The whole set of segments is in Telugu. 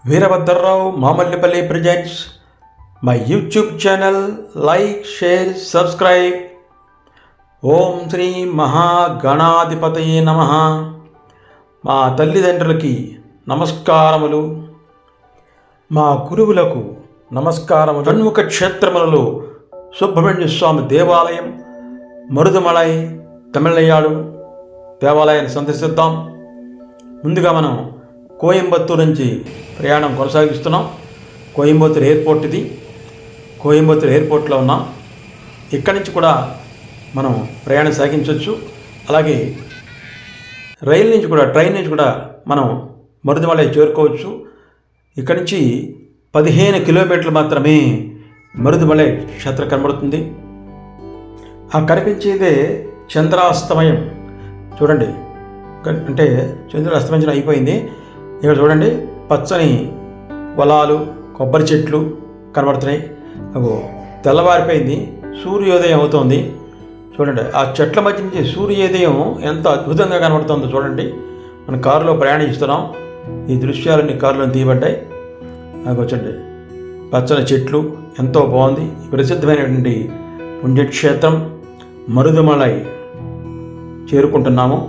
Veerabhadrarao Mamallipalli presents my YouTube channel. Like, share, subscribe. ఓం శ్రీ మహాగణాధిపతయే నమః. మా తల్లిదండ్రులకి నమస్కారములు, మా గురువులకు నమస్కారములు. షణ్ముఖ క్షేత్రములలో సుబ్రహ్మణ్య స్వామి దేవాలయం మరుదుమలై తమిళనాడు దేవాలయాన్ని సందర్శిద్దాం. ముందుగా మనం కోయంబత్తూరు నుంచి ప్రయాణం కొనసాగిస్తున్నాం. కోయంబత్తూరు ఎయిర్పోర్ట్ ఇది. కోయంబత్తూరు ఎయిర్పోర్ట్లో ఉన్నాం. ఇక్కడి నుంచి కూడా మనం ప్రయాణం సాగించవచ్చు. అలాగే ట్రైన్ నుంచి కూడా మనం మరుదుమలై చేరుకోవచ్చు. ఇక్కడి నుంచి 15 కిలోమీటర్లు మాత్రమే మరుదుమలై క్షేత్రం కనబడుతుంది. ఆ కనిపించేదే చంద్రాస్తమయం. చూడండి, అంటే చంద్రుడు అస్తమించడం అయిపోయింది. ఇక్కడ చూడండి, పచ్చని పొలాలు, కొబ్బరి చెట్లు కనబడుతున్నాయి. అగో తెల్లవారిపోయింది, సూర్యోదయం అవుతోంది. చూడండి, ఆ చెట్ల మధ్య నుంచి సూర్యోదయం ఎంత అద్భుతంగా కనబడుతుందో చూడండి. మన కారులో ప్రయాణిస్తున్నాం. ఈ దృశ్యాలన్నీ కారులో తీయబడ్డాయి. నాకు వచ్చండి, పచ్చని చెట్లు ఎంతో బాగుంది. ప్రసిద్ధమైనటువంటి పుణ్యక్షేత్రం మరుదుమలై చేరుకుంటున్నాము.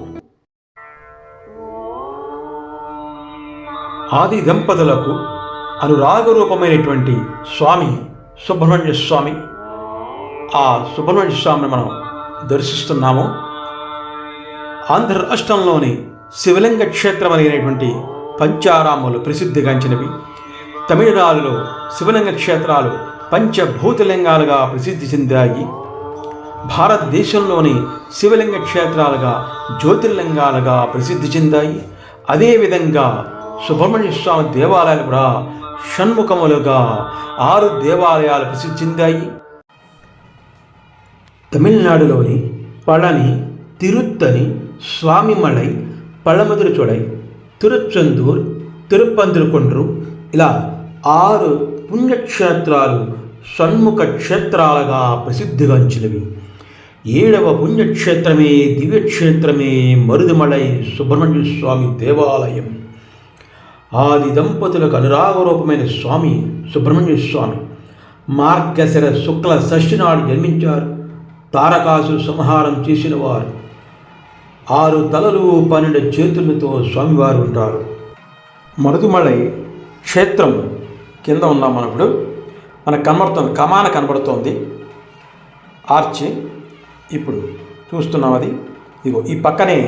ఆది దంపతులకు అనురాగ రూపమైనటువంటి స్వామి సుబ్రహ్మణ్య స్వామి. ఆ సుబ్రహ్మణ్య స్వామిని మనం దర్శిస్తున్నాము. ఆంధ్ర రాష్ట్రంలోని శివలింగ క్షేత్రం అనేటువంటి పంచారాములు ప్రసిద్ధిగాంచినవి. తమిళనాడులో శివలింగ క్షేత్రాలు పంచభూతలింగాలుగా ప్రసిద్ధి చెందాయి. భారతదేశంలోని శివలింగ క్షేత్రాలుగా జ్యోతిర్లింగాలుగా ప్రసిద్ధి చెందాయి. అదేవిధంగా సుబ్రహ్మణ్య స్వామి దేవాలయాలు కూడా షణ్ముఖములుగా 6 దేవాలయాలు ప్రసిద్ధి చెందాయి. తమిళనాడులోని పళని, తిరుత్తని, స్వామిమలై, పళమదురుచొడై, తిరుచెందూర్, తిరుప్పందిరుకొండ్రు ఇలా 6 పుణ్యక్షేత్రాలు షణ్ముఖ క్షేత్రాలుగా ప్రసిద్ధిగాంచినవి. 7వ పుణ్యక్షేత్రమే దివ్యక్షేత్రమే మరుదుమలై సుబ్రహ్మణ్య స్వామి దేవాలయం. ఆది దంపతులకు అనురాగ రూపమైన స్వామి సుబ్రహ్మణ్య స్వామి మార్గశిర శుక్ల షష్ఠి నాడు జన్మించారు. తారకాసుర సంహారం చేసిన వారు. 6 తలలు 12 చేతులతో స్వామివారు ఉంటారు. మరుదుమలై క్షేత్రం కింద ఉన్నాం. మనప్పుడు మనకు కనబడుతుంది, కమాన కనబడుతోంది, ఆర్చి. ఇప్పుడు చూస్తున్నాం అది. ఇదిగో ఈ పక్కనే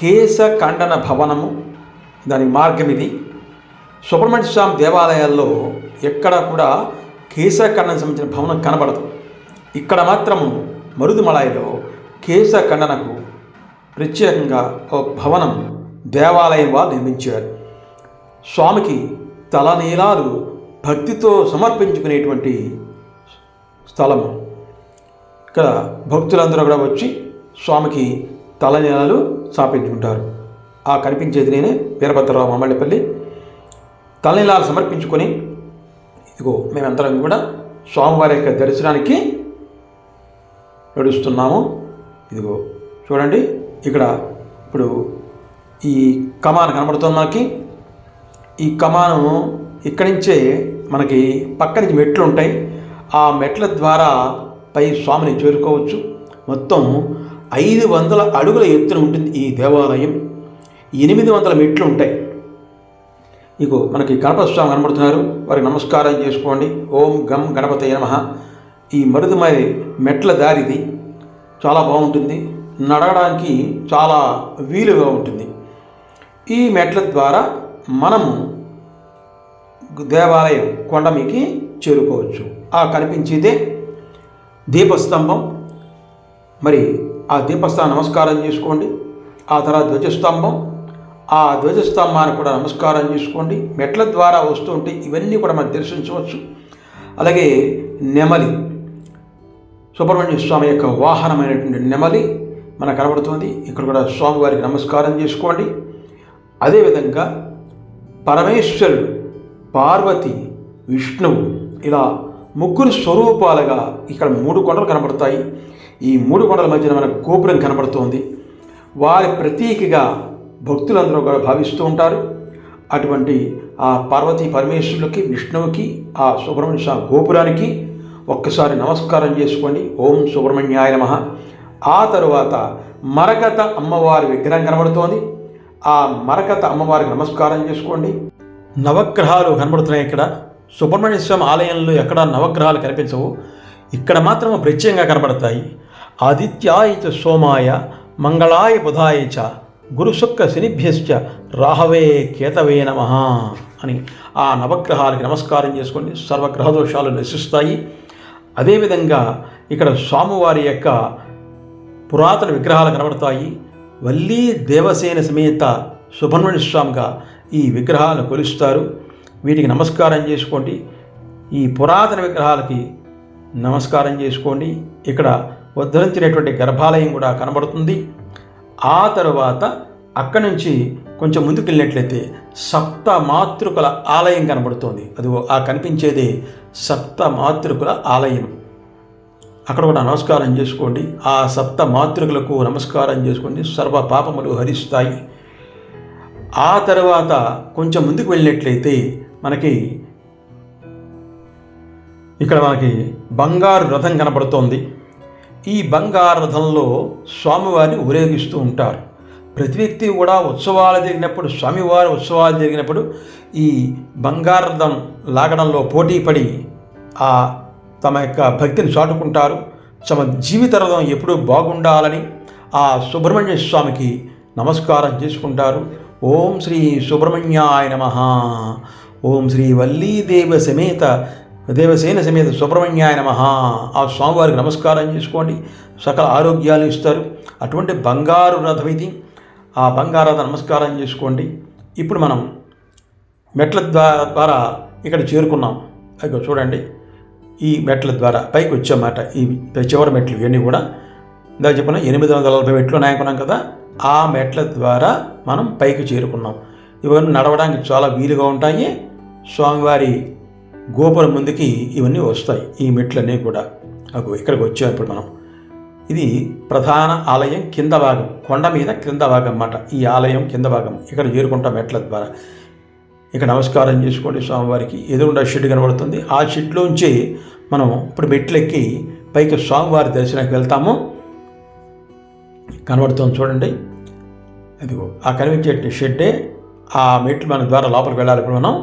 కేశఖండన భవనము, దాని మార్గం ఇది. సుబ్రహ్మణ్య స్వామి దేవాలయాల్లో ఎక్కడ కూడా కేశఖండన సంబంధించిన భవనం కనబడదు. ఇక్కడ మాత్రము మరుదుమలైలో కేశఖండనకు ప్రత్యేకంగా ఒక భవనం దేవాలయం వాళ్ళు నిర్మించారు. స్వామికి తలనీలాలు భక్తితో సమర్పించుకునేటువంటి స్థలము. ఇక్కడ భక్తులందరూ కూడా వచ్చి స్వామికి తలనీలాలు సమర్పించుకుంటారు. ఆ కనిపించేది నేనే, వీరభద్రరావు మామల్లిపల్లి. తలనీలాలు సమర్పించుకొని ఇదిగో మేమందరం కూడా స్వామివారి యొక్క దర్శనానికి నడుస్తున్నాము. ఇదిగో చూడండి, ఇక్కడ ఇప్పుడు ఈ కమాన్ కనబడుతుంది మనకి. ఈ కమాను ఇక్కడి నుంచే మనకి పక్క నుంచి మెట్లు ఉంటాయి. ఆ మెట్ల ద్వారా పై స్వామిని చేరుకోవచ్చు. మొత్తం 500 అడుగుల ఎత్తున ఉంటుంది ఈ దేవాలయం. 800 మెట్లు ఉంటాయి. ఇగో మనకి గణపతి స్వామి కనబడుతున్నారు. వారికి నమస్కారం చేసుకోండి. ఓం గం గణపతయే నమః. ఈ మరుదుమలై మెట్ల దారిది చాలా బాగుంటుంది, నడవడానికి చాలా వీలుగా ఉంటుంది. ఈ మెట్ల ద్వారా మనము దేవాలయం కొండ మీకి చేరుకోవచ్చు. ఆ కనిపించేదే దీపస్తంభం. మరి ఆ దీపస్తంభం నమస్కారం చేసుకోండి. ఆ తర్వాత ధ్వజస్తంభం, ఆ ధ్వజస్తంభాన్ని కూడా నమస్కారం చేసుకోండి. మెట్ల ద్వారా వస్తుంటే ఇవన్నీ కూడా మనం దర్శించవచ్చు. అలాగే నెమలి, సుబ్రహ్మణ్య స్వామి యొక్క వాహనమైనటువంటి నెమలి మనకు కనబడుతుంది. ఇక్కడ కూడా స్వామివారికి నమస్కారం చేసుకోండి. అదేవిధంగా పరమేశ్వరుడు, పార్వతి, విష్ణువు ఇలా 3 స్వరూపాలుగా ఇక్కడ 3 కొండలు కనబడతాయి. ఈ 3 కొండల మధ్యన మనకు గోపురం కనబడుతోంది. వారి ప్రతీకగా భక్తులందరూ కూడా భావిస్తూ ఉంటారు. అటువంటి ఆ పార్వతీ పరమేశ్వరులకి, విష్ణువుకి, ఆ సుబ్రహ్మణ్య స్వామి గోపురానికి ఒక్కసారి నమస్కారం చేసుకోండి. ఓం సుబ్రహ్మణ్యాయ నమః. ఆ తరువాత మరకత అమ్మవారి విగ్రహం కనబడుతోంది. ఆ మరకత అమ్మవారికి నమస్కారం చేసుకోండి. నవగ్రహాలు కనబడుతున్నాయి. ఇక్కడ సుబ్రహ్మణ్య స్వామి ఆలయంలో ఎక్కడ నవగ్రహాలు కనిపించవు, ఇక్కడ మాత్రం ప్రత్యేకంగా కనబడతాయి. ఆదిత్యాయ చ సోమాయ మంగళాయ బుధాయ చ గురుశుక్ర శనిభ్యశ్చ రాహవే కేతవే నమః అని ఆ నవగ్రహాలకి నమస్కారం చేసుకోండి. సర్వగ్రహ దోషాలు నశిస్తాయి. అదేవిధంగా ఇక్కడ స్వామివారి యొక్క పురాతన విగ్రహాలు కనబడతాయి. వల్లీ దేవసేన సమేత సుబ్రహ్మణ్య స్వామిగా ఈ విగ్రహాలను కొలుస్తారు. వీటికి నమస్కారం చేసుకోండి. ఈ పురాతన విగ్రహాలకి నమస్కారం చేసుకోండి. ఇక్కడ ఉద్ధరించినటువంటి గర్భాలయం కూడా కనబడుతుంది. ఆ తరువాత అక్కడి నుంచి కొంచెం ముందుకు వెళ్ళినట్లయితే సప్త మాతృకుల ఆలయం కనబడుతోంది. అది ఆ కనిపించేదే సప్త మాతృకుల ఆలయం. అక్కడ కూడా నమస్కారం చేసుకోండి. ఆ సప్త మాతృకులకు నమస్కారం చేసుకోండి. సర్వ పాపములు హరిస్తాయి. ఆ తర్వాత కొంచెం ముందుకు వెళ్ళినట్లయితే ఇక్కడ మనకి బంగారు రథం కనబడుతోంది. ఈ బంగారు రథంలో స్వామివారిని ఊరేగిస్తూ ఉంటారు. ప్రతి వ్యక్తి కూడా ఉత్సవాలు జరిగినప్పుడు, స్వామివారి ఉత్సవాలు జరిగినప్పుడు ఈ బంగారు రథం లాగడంలో పోటీపడి తమ యొక్క భక్తిని చాటుకుంటారు. తమ జీవిత రథం ఎప్పుడూ బాగుండాలని ఆ సుబ్రహ్మణ్య స్వామికి నమస్కారం చేసుకుంటారు. ఓం శ్రీ సుబ్రహ్మణ్యాయ నమః. ఓం శ్రీ వల్లీ దేవసేన సమేత సుబ్రహ్మణ్యాయ నమః. ఆ స్వామివారికి నమస్కారం చేసుకోండి. సకల ఆరోగ్యాలు ఇస్తారు. అటువంటి బంగారు రథం ఇది. ఆ బంగారు రథ నమస్కారం చేసుకోండి. ఇప్పుడు మనం మెట్ల ద్వారా ఇక్కడ చేరుకున్నాం. అదిగో చూడండి, ఈ మెట్ల ద్వారా పైకి వచ్చామాట. ఈ చివరి మెట్లు ఇవన్నీ కూడా ఇందాక చెప్పిన 840 మెట్లు ఉన్నాయనుకున్నాం కదా, ఆ మెట్ల ద్వారా మనం పైకి చేరుకున్నాం. ఇవన్నీ నడవడానికి చాలా వీలుగా ఉంటాయి. స్వామివారి గోపురం ముందుకి ఇవన్నీ వస్తాయి. ఈ మెట్లన్నీ కూడా ఇక్కడికి వచ్చాం. ఇప్పుడు మనం ఇది ప్రధాన ఆలయం కింద భాగం, కొండ మీద కింద భాగం అన్నమాట. ఈ ఆలయం కింద భాగం ఇక్కడ చేరుకుంటాం మెట్ల ద్వారా. ఇక్కడ నమస్కారం చేసుకోండి స్వామివారికి. ఎదురుండా షెడ్ కనబడుతుంది. ఆ షెడ్లోంచి మనం ఇప్పుడు మెట్లెక్కి పైకి స్వామివారి దర్శనానికి వెళ్తాము. కనబడుతుంది చూడండి, అదిగో ఆ కనిపించే షెడ్డే. ఆ మెట్లు మన ద్వారా లోపలికి వెళ్ళాలి. ఇప్పుడు మనం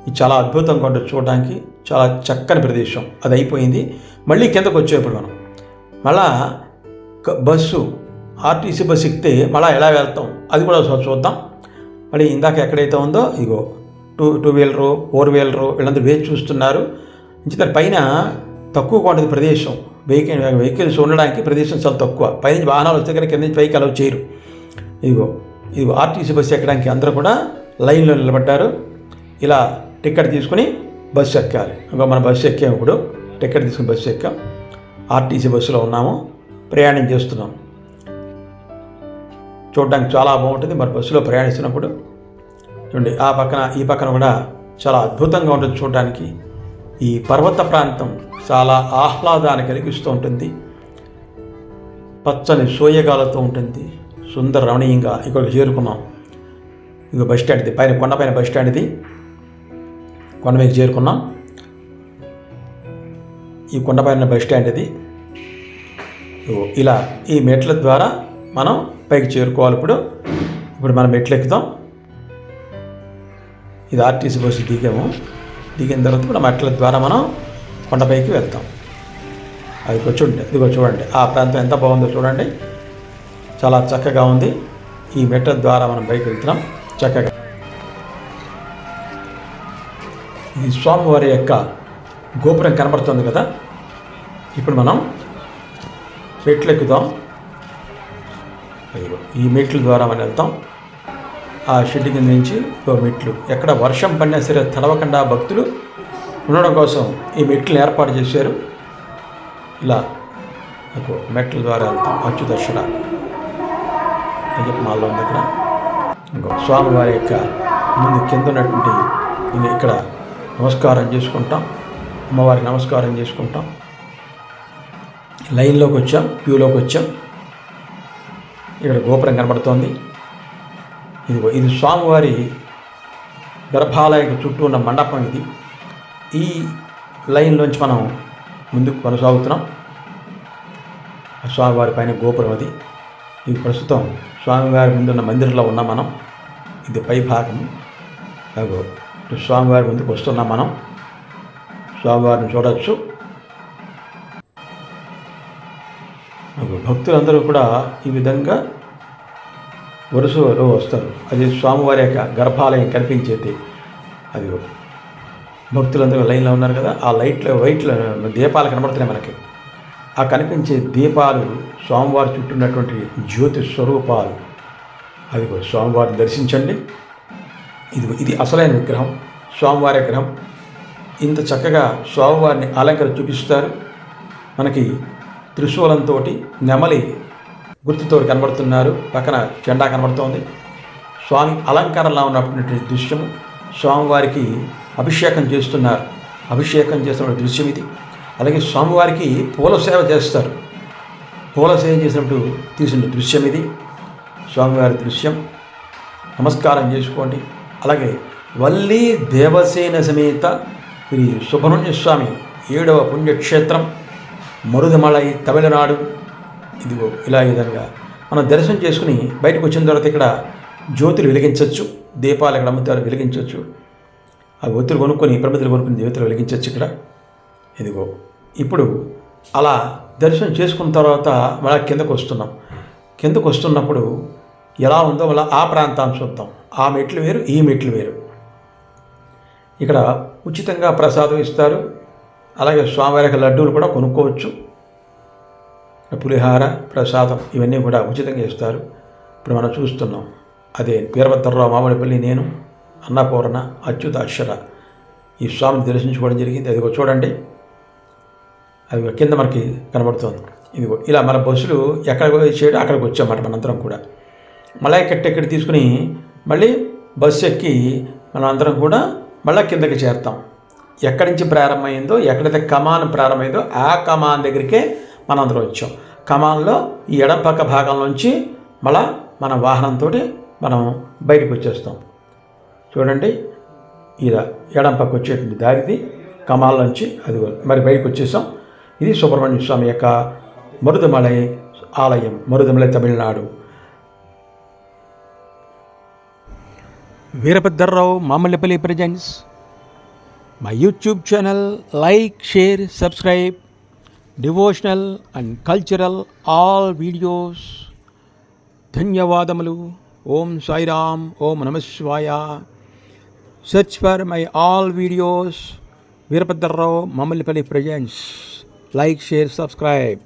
ఇది చాలా అద్భుతంగా ఉంటుంది చూడడానికి. చాలా చక్కని ప్రదేశం. అది అయిపోయింది. మళ్ళీ కిందకు వచ్చేప్పుడు మనం మళ్ళా బస్సు ఆర్టీసీ బస్సు ఎక్కితే మళ్ళీ ఎలా వెళ్తాం అది కూడా చూద్దాం. మళ్ళీ ఇందాక ఎక్కడైతే ఉందో ఇగో టూ వీలరు, 4 వీలరు వీళ్ళందరూ వేచి చూస్తున్నారు. ఇంత పైన తక్కువగా ఉంటుంది ప్రదేశం. వెహికల్స్ ఉండడానికి ప్రదేశం చాలా తక్కువ. పైనుంచి వాహనాలు వస్తే కనుక కింద నుంచి పైకి అలౌ చేయరు. ఇదిగో ఆర్టీసీ బస్సు ఎక్కడానికి అందరూ కూడా లైన్లో నిలబడ్డారు. ఇలా టికెట్ తీసుకుని బస్సు ఎక్కాలి. ఇంకా మన బస్సు ఎక్కాము. ఇప్పుడు టికెట్ తీసుకుని బస్సు ఎక్కాం. ఆర్టీసీ బస్సులో ఉన్నాము, ప్రయాణం చేస్తున్నాం. చూడడానికి చాలా బాగుంటుంది మరి బస్సులో ప్రయాణిస్తున్నప్పుడు. చూడండి ఆ పక్కన ఈ పక్కన కూడా చాలా అద్భుతంగా ఉంటుంది చూడడానికి. ఈ పర్వత ప్రాంతం చాలా ఆహ్లాదాన్ని కలిగిస్తూ ఉంటుంది. పచ్చని సోయగాలతో ఉంటుంది. సుందర రమణీయంగా ఇక్కడికి చేరుకున్నాం. ఇక బస్ స్టాండ్ ఇది, పైన కొండపైన బస్ స్టాండ్ ఇది. కొండ మీద చేరుకున్నాం. ఈ కొండపైన బస్ స్టాండ్ ఇది. ఇలా ఈ మెట్ల ద్వారా మనం పైకి చేరుకోవాలి. ఇప్పుడు మనం మెట్లు ఎక్కుతాం. ఇది ఆర్టీసీ బస్సు దిగాము. దిగిన తర్వాత ఇప్పుడు మెట్ల ద్వారా మనం కొండపైకి వెళ్తాం. అది ఇదిగో చూడండి ఆ ప్రాంతం ఎంత బాగుందో చూడండి. చాలా చక్కగా ఉంది. ఈ మెట్ల ద్వారా మనం పైకి వెళ్తున్నాం చక్కగా. ఈ స్వామివారి యొక్క గోపురం కనబడుతుంది కదా. ఇప్పుడు మనం మెట్లు ఎక్కుదాం. ఈ మెట్ల ద్వారా మనం వెళ్తాం. ఆ షెడ్ కింద నుంచి మెట్లు ఎక్కడ వర్షం పడినా సరే తడవకుండా భక్తులు ఉండడం కోసం ఈ మెట్లను ఏర్పాటు చేశారు. ఇలా మెట్ల ద్వారా వెళ్తాం. అచ్చు దర్శన అయ్యప్ప మాల్లో ఉంది ఇక్కడ. స్వామివారి యొక్క ముందు కింద ఉన్నటువంటి ఇక్కడ నమస్కారం చేసుకుంటాం. అమ్మవారికి నమస్కారం చేసుకుంటాం. లైన్లోకి వచ్చాం, క్యూలోకి వచ్చాం. ఇక్కడ గోపురం కనబడుతోంది. ఇది స్వామివారి గర్భాలయం చుట్టూ ఉన్న మండపం ఇది. ఈ లైన్లోంచి మనం ముందుకు కొనసాగుతున్నాం. స్వామివారి పైన గోపురం అది. ఇది ప్రస్తుతం స్వామివారి ముందున్న మందిరంలో ఉన్నాం మనం. ఇది పై భాగం. స్వామివారి ముందుకు వస్తున్నాం మనం. స్వామివారిని చూడవచ్చు. భక్తులందరూ కూడా ఈ విధంగా వరుసలో వస్తారు. అది స్వామివారి యొక్క గర్భాలయం కనిపించేది. అది భక్తులందరూ లైన్లో ఉన్నారు కదా, ఆ వైట్లో దీపాలు కనబడుతున్నాయి మనకి. ఆ కనిపించే దీపాలు స్వామివారి చుట్టూ ఉన్నటువంటి జ్యోతి స్వరూపాలు. అది స్వామివారిని దర్శించండి. ఇది అసలైన విగ్రహం, స్వామివారి విగ్రహం. ఇంత చక్కగా స్వామివారిని అలంకరణ చూపిస్తారు. మనకి త్రిశూలంతో నెమలి గుర్తుతో కనబడుతున్నారు. పక్కన జెండా కనబడుతోంది. స్వామి అలంకరణలో ఉన్నటువంటి దృశ్యము. స్వామివారికి అభిషేకం చేస్తున్నారు. అభిషేకం చేస్తున్న దృశ్యం ఇది. అలాగే స్వామివారికి పూల సేవ చేస్తారు. పూల సేవ చేసినప్పుడు తీసిన దృశ్యం ఇది, స్వామివారి దృశ్యం. నమస్కారం చేసుకోండి. అలాగే వల్లి దేవసేన సమేత శ్రీ సుబ్రహ్మణ్య స్వామి 7వ పుణ్యక్షేత్రం మరుదమలై తమిళనాడు. ఇదిగో ఇలా ఈ విధంగా మనం దర్శనం చేసుకుని బయటకు వచ్చిన తర్వాత ఇక్కడ జ్యోతులు వెలిగించవచ్చు. దీపాలు ఎక్కడ అమ్ముతారు వెలిగించవచ్చు. ఆ ఒత్తులు కొనుక్కొని ప్రమిదలు కొనుక్కొని జ్యోతులు వెలిగించవచ్చు ఇక్కడ. ఇదిగో ఇప్పుడు అలా దర్శనం చేసుకున్న తర్వాత మళ్ళీ కిందకు వస్తున్నాం. కిందకు వస్తున్నప్పుడు ఎలా ఉందో మళ్ళీ ఆ ప్రాంతాన్ని చూద్దాం. ఆ మెట్లు వేరు, ఈ మెట్లు వేరు. ఇక్కడ ఉచితంగా ప్రసాదం ఇస్తారు. అలాగే స్వామివారికి లడ్డూలు కూడా కొనుక్కోవచ్చు. పులిహార, ప్రసాదం ఇవన్నీ కూడా ఉచితంగా ఇస్తారు. ఇప్పుడు మనం చూస్తున్నాం. అదే వీరభద్రరావు మామిడిపల్లి, నేను, అన్నపూర్ణ, అచ్యుత, అక్షర ఈ స్వామిని దర్శించుకోవడం జరిగింది. అదిగో చూడండి, అది కింద మనకి కనబడుతుంది. ఇదిగో ఇలా మన బస్సులు ఎక్కడికి వచ్చాడో అక్కడికి వచ్చామన్నమాట. మనందరం కూడా మళ్ళీ టికెట్ తీసుకుని మళ్ళీ బస్సు ఎక్కి మనందరం కూడా మళ్ళీ కిందకి చేరుతాం. ఎక్కడి నుంచి ప్రారంభమైందో, ఎక్కడైతే కమాన్ ప్రారంభమైందో ఆ కమాన్ దగ్గరికే మనందరం వచ్చాం. కమాన్లో ఈ ఎడం పక్క భాగంలోంచి మళ్ళా మన వాహనంతో మనం బయటకు వచ్చేస్తాం. చూడండి, ఇలా ఎడం పక్క వచ్చేటువంటి దారిది కమాన్లోంచి. అది మరి బయటకు వచ్చేసాం. ఇది సుబ్రహ్మణ్య స్వామి యొక్క మరుదమలై ఆలయం, Marudhamalai Tamil Nadu. Veerabhadrarao Mamillapalli presents my YouTube channel. Like, share, subscribe. Devotional and cultural all videos. ధన్యవాదములు. ఓం సాయిరామ్, ఓం నమః శివాయ. Search for my all videos. Veerabhadrarao Mamillapalli presents. Like, share, subscribe.